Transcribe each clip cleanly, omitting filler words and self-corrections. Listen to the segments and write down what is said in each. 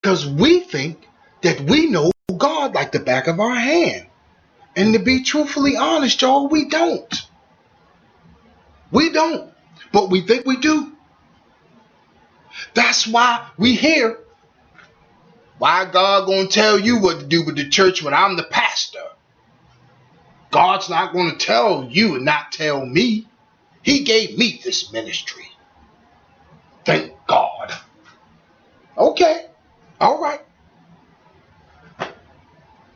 because we think that we know God like the back of our hand. And to be truthfully honest, y'all, we don't. We don't. But we think we do. That's why we hear, why God gonna tell you what to do with the church when I'm the pastor? God's not gonna tell you and not tell me. He gave me this ministry. Thank God. Okay. All right.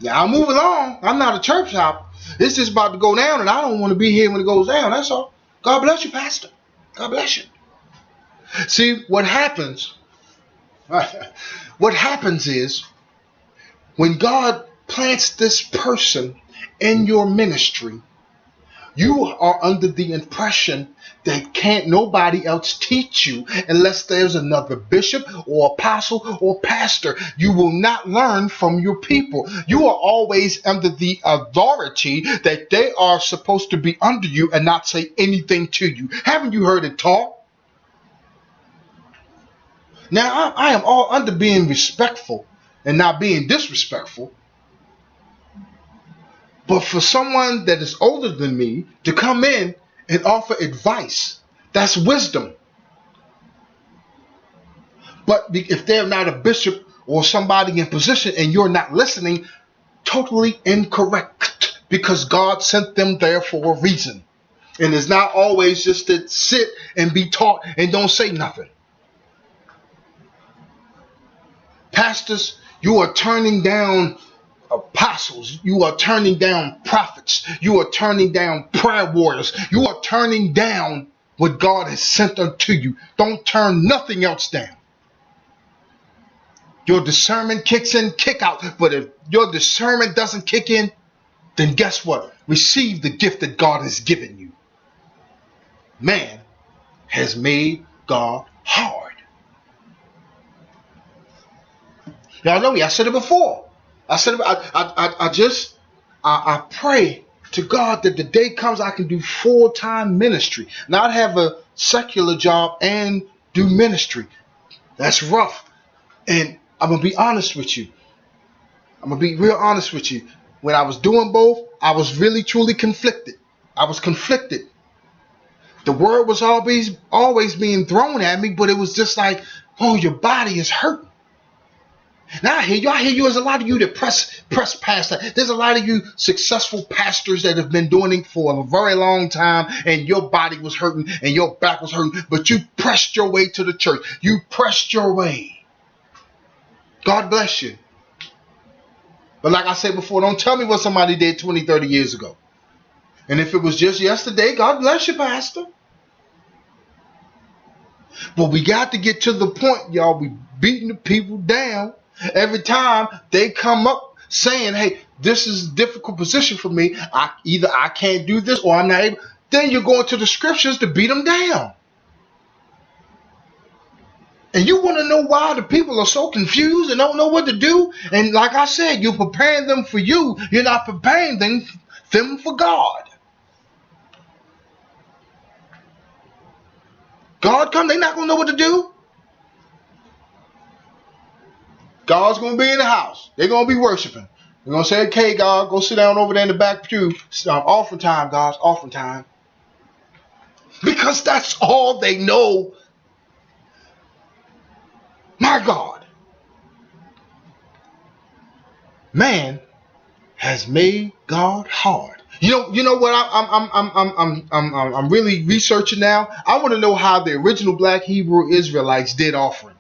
Now I'll move along. I'm not a church hop. It's just about to go down, and I don't want to be here when it goes down. That's all. God bless you, Pastor. God bless you. See, what happens is when God plants this person in your ministry, you are under the impression that can't nobody else teach you unless there's another bishop or apostle or pastor. You will not learn from your people. You are always under the authority that they are supposed to be under you and not say anything to you. Haven't you heard it taught? Now, I am all under being respectful and not being disrespectful. But for someone that is older than me to come in and offer advice, that's wisdom. But if they're not a bishop or somebody in position and you're not listening, totally incorrect, because God sent them there for a reason. And it's not always just to sit and be taught and don't say nothing. Pastors, you are turning down apostles, you are turning down prophets, you are turning down prayer warriors, you are turning down what God has sent unto you. Don't turn nothing else down. Your discernment kicks in, kick out. But if your discernment doesn't kick in, then guess what? Receive the gift that God has given you. Man has made God hard. Y'all know me. I said it before. I said, I pray to God that the day comes I can do full-time ministry, not have a secular job and do ministry. That's rough. And I'm going to be honest with you. I'm going to be real honest with you. When I was doing both, I was really, truly conflicted. I was conflicted. The word was always being thrown at me, but it was just like, oh, your body is hurting. Now I hear you. There's a lot of you that press past that. There's a lot of you successful pastors that have been doing it for a very long time, and your body was hurting and your back was hurting, but you pressed your way to the church. You pressed your way. God bless you. But like I said before, don't tell me what somebody did 20, 30 years ago. And if it was just yesterday, God bless you, Pastor. But we got to get to the point, y'all. We beating the people down. Every time they come up saying, hey, this is a difficult position for me. Either I can't do this or I'm not able. Then you're going to the scriptures to beat them down. And you want to know why the people are so confused and don't know what to do? And like I said, you're preparing them for you. You're not preparing them for God. God come, they're not going to know what to do. God's going to be in the house. They're going to be worshiping. They're going to say, okay, God, go sit down over there in the back pew. Offering time, God, offering time. Because that's all they know. My God. Man has made God hard. You know what I'm really researching now? I want to know how the original Black Hebrew Israelites did offering.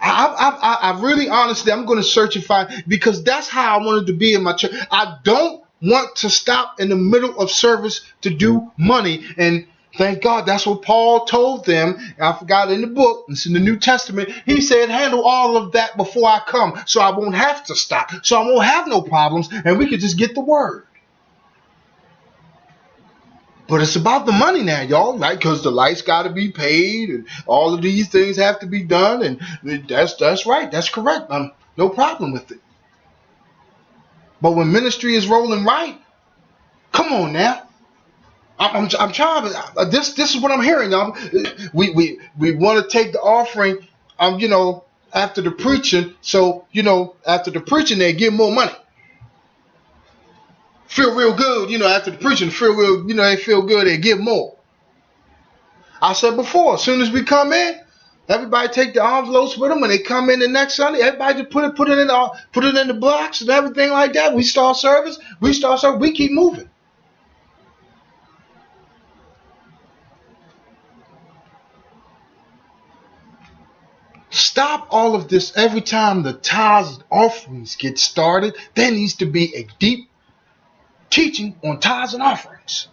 I really, honestly, I'm going to search and find, because that's how I wanted to be in my church. I don't want to stop in the middle of service to do money. And thank God that's what Paul told them. I forgot in the book, it's in the New Testament. He said, handle all of that before I come, so I won't have to stop, so I won't have no problems, and we could just get the word. But it's about the money now, y'all, right? Because the lights got to be paid, and all of these things have to be done, and that's right, that's correct. No problem with it. But when ministry is rolling right, come on now. I'm trying to. This is what I'm hearing. We want to take the offering. after the preaching. So, after the preaching, they give more money. Feel real good, after the preaching, feel real, they feel good, they give more. I said before, as soon as we come in, everybody take the envelopes with them. When they come in the next Sunday, everybody just put it in the box and everything like that. We start service, we keep moving. Stop all of this. Every time the tithes and offerings get started, there needs to be a deep teaching on tithes and offerings.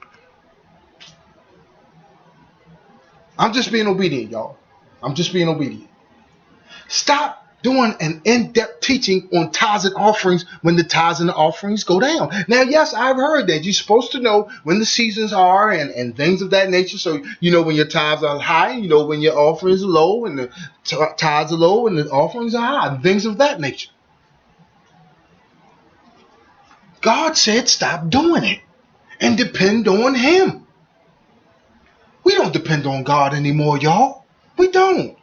I'm just being obedient, y'all. I'm just being obedient. Stop doing an in-depth teaching on tithes and offerings when the tithes and the offerings go down. Now, yes, I've heard that you're supposed to know when the seasons are and things of that nature. So, when your tithes are high, when your offerings are low and the tithes are low and the offerings are high, and things of that nature. God said stop doing it and depend on Him. We don't depend on God anymore, y'all. We don't.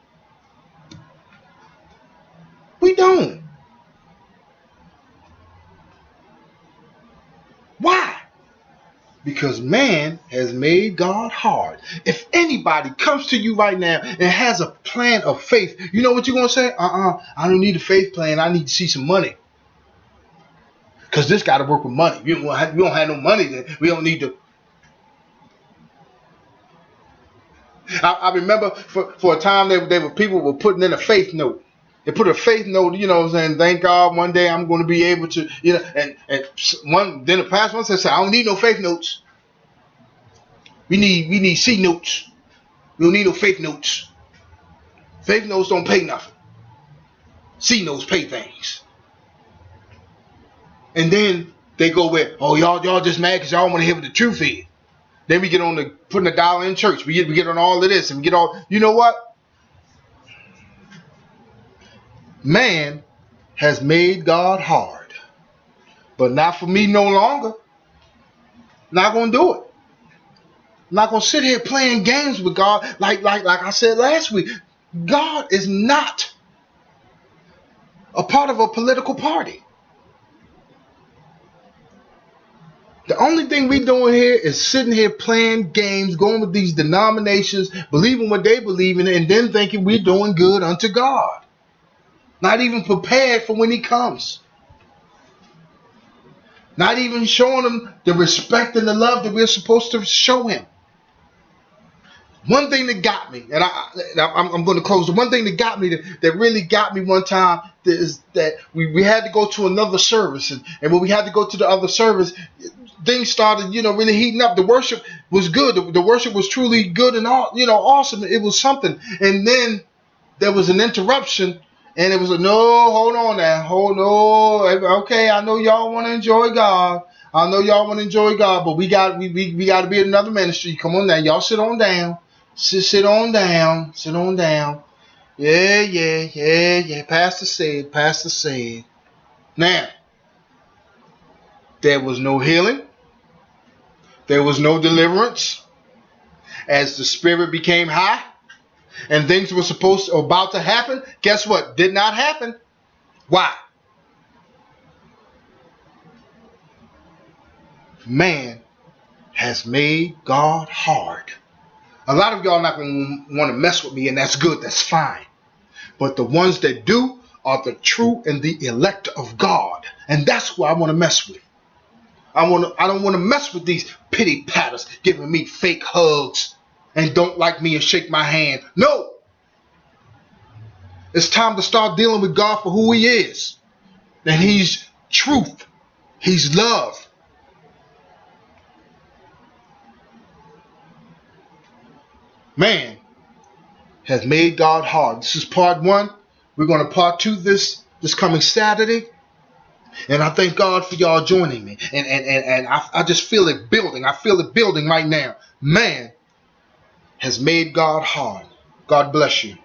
We don't. Why? Because man has made God hard. If anybody comes to you right now and has a plan of faith, you know what you're going to say? I don't need a faith plan. I need to see some money. Because this got to work with money. We don't have no money, then we don't need to. I remember for a time people were putting in a faith note. They put a faith note, saying, thank God one day I'm going to be able to, then the pastor said, I don't need no faith notes. We need C notes. We don't need no faith notes. Faith notes don't pay nothing. C notes pay things. And then they go with, y'all just mad because y'all want to hear what the truth is. Then we get on the putting $1 in church. We get on all of this and we get all. You know what? Man has made God hard, but not for me no longer. Not gonna do it. Not gonna sit here playing games with God like I said last week. God is not a part of a political party. The only thing we doing here is sitting here playing games, going with these denominations, believing what they believe in, and then thinking we're doing good unto God. Not even prepared for when He comes. Not even showing Him the respect and the love that we're supposed to show Him. One thing that got me, and I'm going to close. The one thing that got me, that really got me one time, is that we had to go to another service. And when we had to go to the other service, things started, really heating up. The worship was good. The worship was truly good and awesome. It was something. And then there was an interruption, and it was no, hold on now, okay, I know y'all want to enjoy God. But we got to be at another ministry. Come on now, y'all sit on down. Sit on down. Yeah. Pastor said. Now, there was no healing. There was no deliverance. As the spirit became high and things were about to happen, guess what? Did not happen. Why? Man has made God hard. A lot of y'all not going to want to mess with me, and that's good. That's fine. But the ones that do are the true and the elect of God. And that's who I want to mess with. I don't want to mess with these pity patters giving me fake hugs and don't like me and shake my hand. No. It's time to start dealing with God for who He is. And He's truth. He's love. Man has made God hard. This is part 1. We're going to part 2 this coming Saturday. And I thank God for y'all joining me. And I just feel it building. I feel it building right now. Man has made God hard. God bless you.